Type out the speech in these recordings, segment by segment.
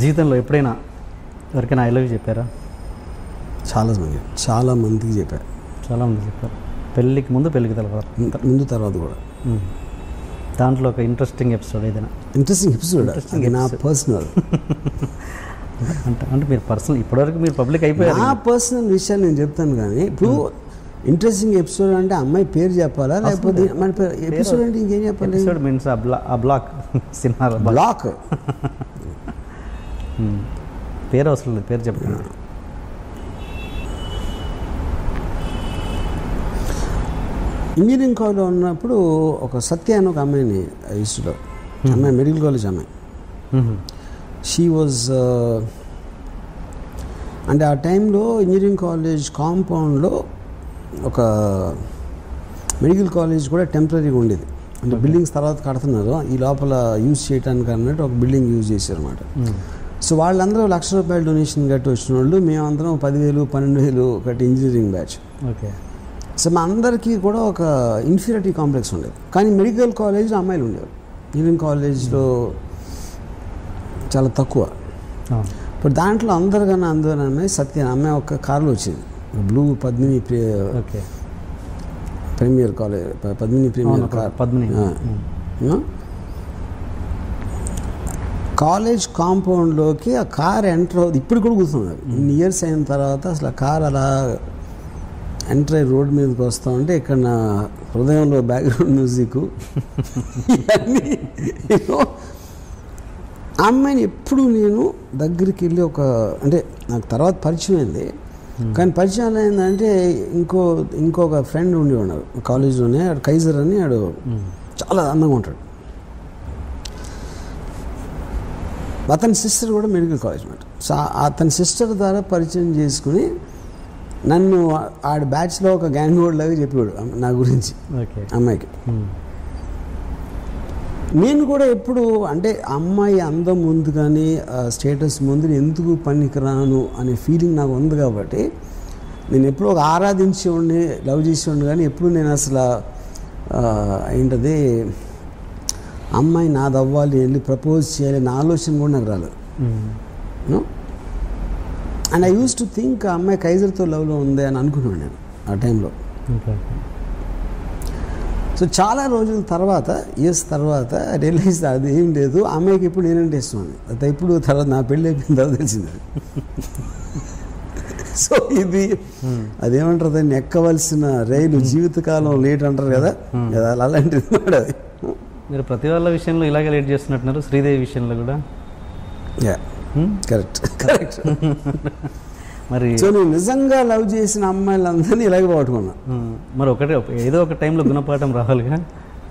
జీవితంలో ఎప్పుడైనా ఎవరికైనా ఐ లవ్ యూ చెప్పారా? చాలా మందికి చెప్పారు. చాలామంది చెప్పారు. పెళ్ళికి ముందు, పెళ్ళికి తర్వాత, ముందు తర్వాత కూడా. దాంట్లో ఒక ఇంట్రెస్టింగ్ ఎపిసోడ్ ఏదైనా? ఇంట్రెస్టింగ్ ఎపిసోడ్ నా పర్సనల్ అంటే మీరు పర్సనల్ ఇప్పటివరకు మీరు పబ్లిక్ అయిపోయారు. నా పర్సనల్ విషయాలు నేను చెప్తాను, కానీ ఇప్పుడు ఇంట్రెస్టింగ్ ఎపిసోడ్ అంటే అమ్మాయి పేరు చెప్పాలా లేకపోతే మన ఎపిసోడ్ అంటే ఇంకేం చెప్పాలి? ఎపిసోడ్ మీన్స్ ఆ బ్లాక్ సినిమా బ్లాక్ పేరు అవసరం లేదు, పేరు చెప్పండి. ఇంజనీరింగ్ కాలేజ్లో ఉన్నప్పుడు ఒక సత్య అని ఒక అమ్మాయిని ఇష్టం. అమ్మాయి మెడికల్ కాలేజ్ అమ్మాయి. షీ వాజ్ అంటే ఆ టైంలో ఇంజనీరింగ్ కాలేజ్ కాంపౌండ్లో ఒక మెడికల్ కాలేజ్ కూడా టెంపరీగా ఉండేది. అంటే బిల్డింగ్స్ తర్వాత కడుతున్నారు, ఈ లోపల యూజ్ చేయడానికి అన్నట్టు ఒక బిల్డింగ్ యూజ్ చేశారు అనమాట. సో వాళ్ళందరూ ₹1,00,000 డొనేషన్ కట్టి వచ్చిన వాళ్ళు, మేమందరం 10,000 12,000 కట్టి ఇంజనీరింగ్ బ్యాచ్. ఓకే. సో మా అందరికీ కూడా ఒక ఇన్ఫీరియారిటీ కాంప్లెక్స్ ఉండేది. కానీ మెడికల్ కాలేజ్లో అమ్మాయిలు ఉండేవారు, ఇంజనీరింగ్ కాలేజ్లో చాలా తక్కువ. ఇప్పుడు దాంట్లో అందరికన్నా అమ్మాయి సత్య అమ్మాయి ఒక కార్లో వచ్చింది, blue Padmini premier college, Padmini premier car. College కాంపౌండ్లోకి ఆ కార్ ఎంటర్ అవుతుంది. ఇప్పుడు కూడా కూర్చున్నారు, ఇన్ని ఇయర్స్ అయిన తర్వాత అసలు ఆ కార్ అలా ఎంటర్ అయ్యి రోడ్ మీదకి వస్తూ ఉంటే ఇక్కడ నా హృదయంలో బ్యాక్గ్రౌండ్ మ్యూజిక్ ఆ అమ్మాయిని ఎప్పుడు నేను దగ్గరికి వెళ్ళి అంటే నాకు తర్వాత పరిచయం అయింది, కానీ పరిచయం ఏంటంటే ఇంకొక ఫ్రెండ్ ఉండేవాడు కాలేజ్లోనే, ఆడు కైజర్ అని, ఆడు చాలా అందంగా ఉంటాడు. అతని సిస్టర్ కూడా మెడికల్ కాలేజ్ అన్నమాట. సో అతని సిస్టర్ ద్వారా పరిచయం చేసుకుని నన్ను ఆడ బ్యాచ్లో ఒక గ్యాంగ్ హోల్డ్ లాగా చెప్పాడు నా గురించి అమ్మాయికి. నేను కూడా ఎప్పుడు అంటే అమ్మాయి అందం ముందు కానీ స్టేటస్ ముందు ఎందుకు పనికిరాను అనే ఫీలింగ్ నాకు ఉంది, కాబట్టి నేను ఎప్పుడూ ఒక ఆరాధించేవాడిని, లవ్ చేసేవాడిని, కానీ ఎప్పుడు నేను అసలు ఏంటది అమ్మాయి నాది అవ్వాలి, వెళ్ళి ప్రపోజ్ చేయాలి నా ఆలోచన కూడా నాకు రాలేదు. And I use to think ఆ అమ్మాయి కైజర్తో లవ్లో ఉంది అని అనుకున్నాను నేను ఆ టైంలో. సో చాలా రోజుల తర్వాత, ఇయర్స్ తర్వాత రియలైజ్ అది ఏం లేదు, అమ్మాయికి ఇప్పుడు నేనంటే ఇష్టం అని. అది ఇప్పుడు తర్వాత నా పెళ్ళి అయిపోయిన తర్వాత తెలిసింది. సో ఇది అదేమంటారు, దాన్ని ఎక్కవలసిన రైలు జీవితకాలం లేట్ అంటారు కదా, అలాంటిది అది. మీరు ప్రతి వాళ్ళ విషయంలో ఇలాగే లేట్ చేస్తున్నట్టున్నారు, శ్రీదేవి విషయంలో కూడా. కరెక్ట్. మరి సో నేను నిజంగా లవ్ చేసిన అమ్మాయిలందరినీ ఇలాగే పట్టుకున్నా. మరి ఏదో ఒక టైంలో గుణపాఠం రావాలిగా,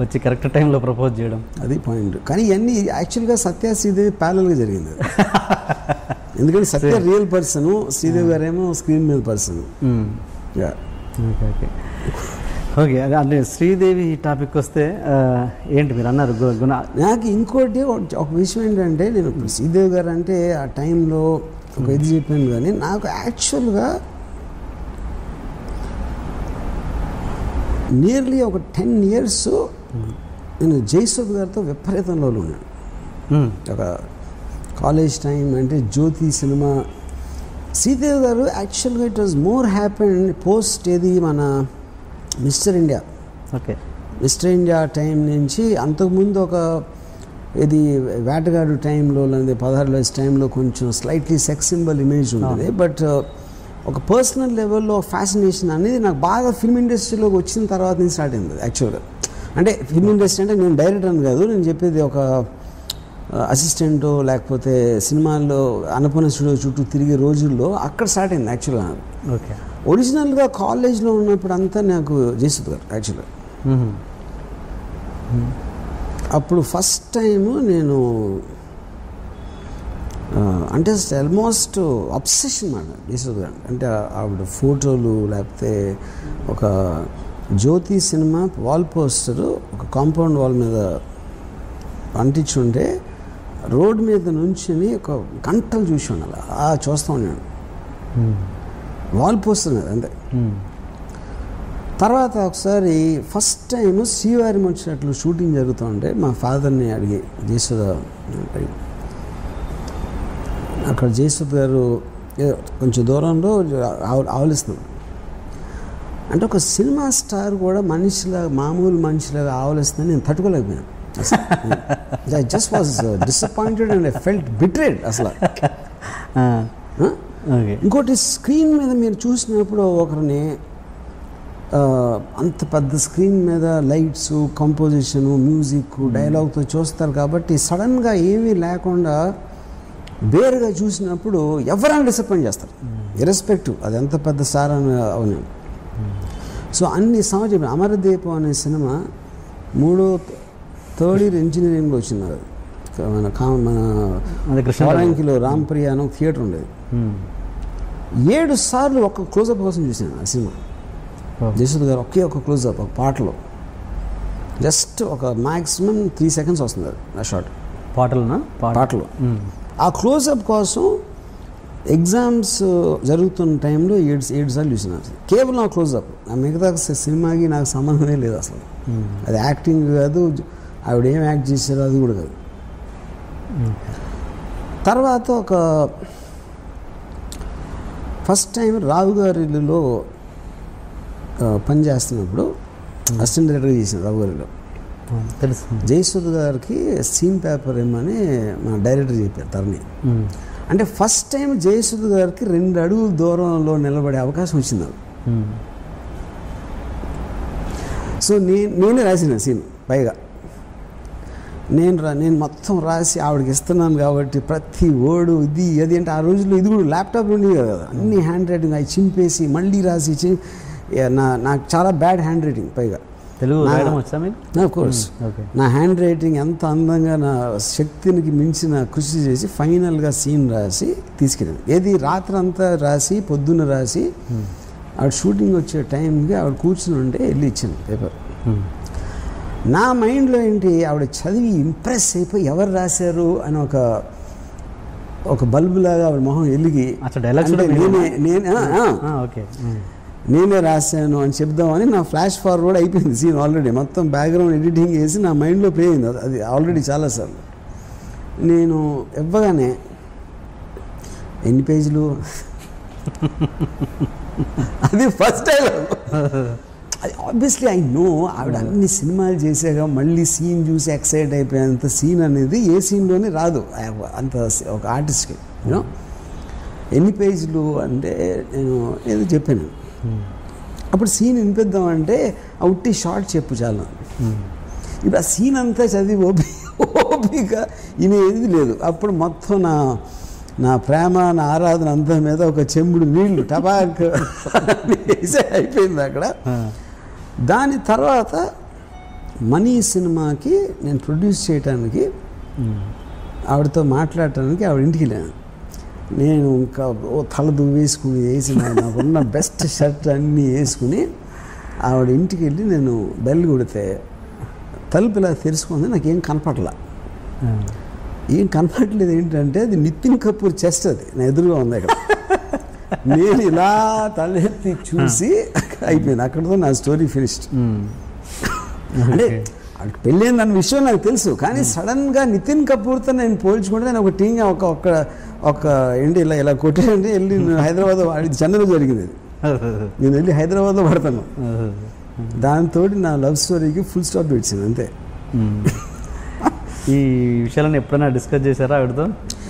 వచ్చి కరెక్ట్ టైంలో ప్రపోజ్ చేయడం, అది పాయింట్. కానీ ఇవన్నీ యాక్చువల్గా సత్య శ్రీదేవి ప్యారల్గా జరిగింది. ఎందుకంటే సత్య రియల్ పర్సన్, శ్రీదేవి గారేమో స్క్రీన్ మీద పర్సన్. ఓకే. అంటే శ్రీదేవి టాపిక్ వస్తే ఏంటి మీరు అన్నారు గుణ. నాకు ఇంకోటి ఒక విషయం ఏంటంటే, నేను శ్రీదేవి గారు అంటే ఆ టైంలో ఒక ఇది చెప్పాను, కానీ నాకు యాక్చువల్గా నియర్లీ ఒక 10 years నేను జయసూద్ గారితో విపరీతంలో ఉన్నాను. ఒక కాలేజ్ టైం అంటే జ్యోతి సినిమా. శ్రీదేవి గారు యాక్చువల్గా it was more happen post ఏది మన mister India. Okay. Mister India time నుంచి అంతకుముందు ఒక ఇది వేటగాడు టైంలో లేదా 16 వయసు టైంలో కొంచెం స్లైట్లీ సెక్స్ సింబల్ ఇమేజ్ ఉంటుంది. బట్ ఒక పర్సనల్ లెవెల్లో ఫ్యాసినేషన్ అనేది నాకు బాగా ఫిల్మ్ ఇండస్ట్రీలోకి వచ్చిన తర్వాత నుంచి స్టార్ట్ అయింది యాక్చువల్గా. అంటే ఫిల్మ్ ఇండస్ట్రీ అంటే నేను డైరెక్టర్ అని కాదు, నేను చెప్పేది ఒక అసిస్టెంటో లేకపోతే సినిమాల్లో అన్నపూర్ణ స్టూడియో చుట్టూ తిరిగే రోజుల్లో అక్కడ స్టార్ట్ అయింది యాక్చువల్గా. ఓకే. ఒరిజినల్గా కాలేజ్లో ఉన్నప్పుడు అంతా నాకు జయసుద్ గారు యాక్చువల్గా. అప్పుడు ఫస్ట్ టైము నేను అంటే ఆల్మోస్ట్ అబ్సెషన్ మాట జయసుద్ గారు అంటే. ఆవిడ ఫోటోలు లేకపోతే ఒక జ్యోతి సినిమా వాల్ పోస్టరు ఒక కాంపౌండ్ వాల్ మీద అంటించుంటే రోడ్ మీద నుంచుని ఒక గంటలు చూసి ఉండాలి, చూస్తూ ఉన్నాను. వాల్ పోస్టర్ కదా అంతే. తర్వాత ఒకసారి ఫస్ట్ టైం శ్రీవారి వచ్చినట్లు షూటింగ్ జరుగుతూ ఉంటే మా ఫాదర్ని అడిగి జయసుధ అక్కడ జయసుద్ గారు కొంచెం దూరంలో ఆవలిస్తున్నాం. అంటే ఒక సినిమా స్టార్ కూడా మనిషిలాగా మామూలు మనిషిలాగా ఆవలిస్తుందని నేను తట్టుకోలేకపోయాను. I just was disappointed and I felt betrayed అసలు. ఇంకోటి స్క్రీన్ మీద మీరు చూసినప్పుడు ఒకరిని అంత పెద్ద స్క్రీన్ మీద లైట్స్, కంపోజిషను, మ్యూజిక్, డైలాగ్తో చూస్తారు కాబట్టి సడన్గా ఏమీ లేకుండా వేరుగా చూసినప్పుడు ఎవరైనా డిసప్పాయింట్ చేస్తారు, ఇర్రెస్పెక్టివ్ అది ఎంత పెద్ద స్టార్ అని అవును. సో అన్ని సంవత్సరం అమరదీపం అనే సినిమా థర్డ్ ఇయర్ ఇంజనీరింగ్లో వచ్చింది. మన కృష్ణారాంకిలో రాంప్రియ అని థియేటర్ ఉండేది. 7 సార్లు ఒక క్లోజప్ కోసం చూసాను ఆ సినిమా. జయసుద్ గారు ఒక క్లోజప్ ఒక పాటలో జస్ట్ ఒక మ్యాక్సిమం 3 seconds వస్తుంది అది ఆ షాట్ పాటలో. ఆ క్లోజప్ కోసం ఎగ్జామ్స్ జరుగుతున్న టైంలో 7 సార్లు చూసిన కేవలం ఆ క్లోజప్. ఆ మిగతా సినిమాకి నాకు సంబంధమే లేదు అసలు. అది యాక్టింగ్ కాదు, ఆవిడ ఏం యాక్ట్ చేశారో అది కూడా కాదు. తర్వాత ఒక ఫస్ట్ టైం రావు గారి ఇల్లులో పనిచేస్తున్నప్పుడు అసిస్టెంట్ డైరెక్టర్గా చేసిన రావు గారిలో తెలుసు. జయసుద్ గారికి సీన్ పేపర్ ఏమని మా డైరెక్టర్ చెప్పారు తరణి. అంటే ఫస్ట్ టైం జయసుద్ గారికి 2 అడుగుల దూరంలో నిలబడే అవకాశం వచ్చింది. సో నేనే రాసిన సీన్ పైగా నేను మొత్తం రాసి ఆవిడకి ఇస్తున్నాను కాబట్టి ప్రతి వర్డు ఇది అది అంటే ఆ రోజుల్లో ఇది కూడా ల్యాప్టాప్ ఉండేది కదా, అన్ని హ్యాండ్ రైటింగ్ అవి చింపేసి మళ్ళీ రాసి నాకు చాలా బ్యాడ్ హ్యాండ్ రైటింగ్ పైగా తెలుగు ఆఫ్ కోర్స్. నా హ్యాండ్ రైటింగ్ ఎంత అందంగా నా శక్తికి మించిన కృషి చేసి ఫైనల్గా సీన్ రాసి తీసుకెళ్ళాను. ఏది రాత్రి అంతా రాసి పొద్దున్న రాసి ఆవిడ షూటింగ్ వచ్చే టైంకి ఆవిడ కూర్చుని ఉంటే వెళ్ళి ఇచ్చాను పేపర్. నా మైండ్లో ఏంటి, ఆవిడ చదివి ఇంప్రెస్ అయిపోయి ఎవరు రాశారు అని ఒక బల్బులాగా ఆవిడ మొహం వెలిగి నేనే రాశాను అని చెప్దామని నా ఫ్లాష్ ఫార్వర్డ్ అయిపోయింది సీన్ ఆల్రెడీ. మొత్తం బ్యాక్గ్రౌండ్ ఎడిటింగ్ చేసి నా మైండ్లో ప్లే అయింది అది ఆల్రెడీ చాలాసార్లు. నేను ఇవ్వగానే ఎన్ని పేజీలు అది ఫస్ట్ టైం. అది ఆబ్వియస్లీ ఐ నో ఆవిడ అన్ని సినిమాలు చేసాక మళ్ళీ సీన్ చూసి ఎక్సైట్ అయిపోయేంత సీన్ అనేది ఏ సీన్లోనే రాదు అంత ఒక ఆర్టిస్ట్కి. యూనో ఎన్ని పేజీలు అంటే నేను ఏదో చెప్పాను. అప్పుడు సీన్ వినిపిద్దామంటే ఉట్టి షార్ట్ చెప్పు చాలా. ఇప్పుడు ఆ సీన్ అంతా చదివి ఓపిక ఇనేది లేదు. అప్పుడు మొత్తం నా ప్రేమ నా ఆరాధన అంతా మీద ఒక చెంబుడు నీళ్లు టబాక్ వేసే అయిపోయింది అక్కడ. దాని తర్వాత మనీ సినిమాకి నేను ప్రొడ్యూస్ చేయడానికి ఆవిడతో మాట్లాడటానికి ఆవిడ ఇంటికి వెళ్ళాను. నేను ఇంకా తల దువ్వేసుకుని వేసి నాకున్న బెస్ట్ షర్ట్ అన్నీ వేసుకుని ఆవిడ ఇంటికి వెళ్ళి నేను బెల్ కొడితే తలుపు ఇలా తెరుచుకుంది. నాకేం కనపడలా. ఏం కనపడలేదు ఏంటంటే అది నితిన్ కపూర్ చెస్ట్, అది నా ఎదురుగా ఉంది అక్కడ. నేను ఇలా తలెత్తి చూసి అయిపోయింది, అక్కడతో నా స్టోరీ ఫినిష్డ్. అంటే అక్కడికి పెళ్ళైందన్న విషయం నాకు తెలుసు, కానీ సడన్గా నితిన్ కపూర్తో నేను పోల్చుకుంటే నేను ఒక టీంగా ఒక ఏంటి ఇలా కొట్టేయండి వెళ్ళి హైదరాబాద్ చెన్నైలో జరిగింది. నేను వెళ్ళి హైదరాబాద్లో పడతాను. దాంతో నా లవ్ స్టోరీకి ఫుల్ స్టాప్ పెట్టాను అంతే. ఈ విషయాలను ఎప్పుడైనా డిస్కస్ చేశారా ఆవిడతో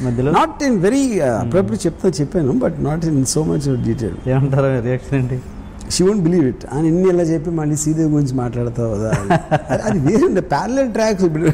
మధ్యలో? నాట్ ఇన్ వెరీ అప్పుడప్పుడు చెప్పాను, but not in so much detail. ఏమంటారు రియాక్షన్ ఏంటి? She won't believe it. అని ఇన్ని ఎలా చెప్పి మళ్ళీ శ్రీదేవి గురించి మాట్లాడతావు కదా, అది వేరే ప్యారలల్ ట్రాక్స్. ఇప్పుడు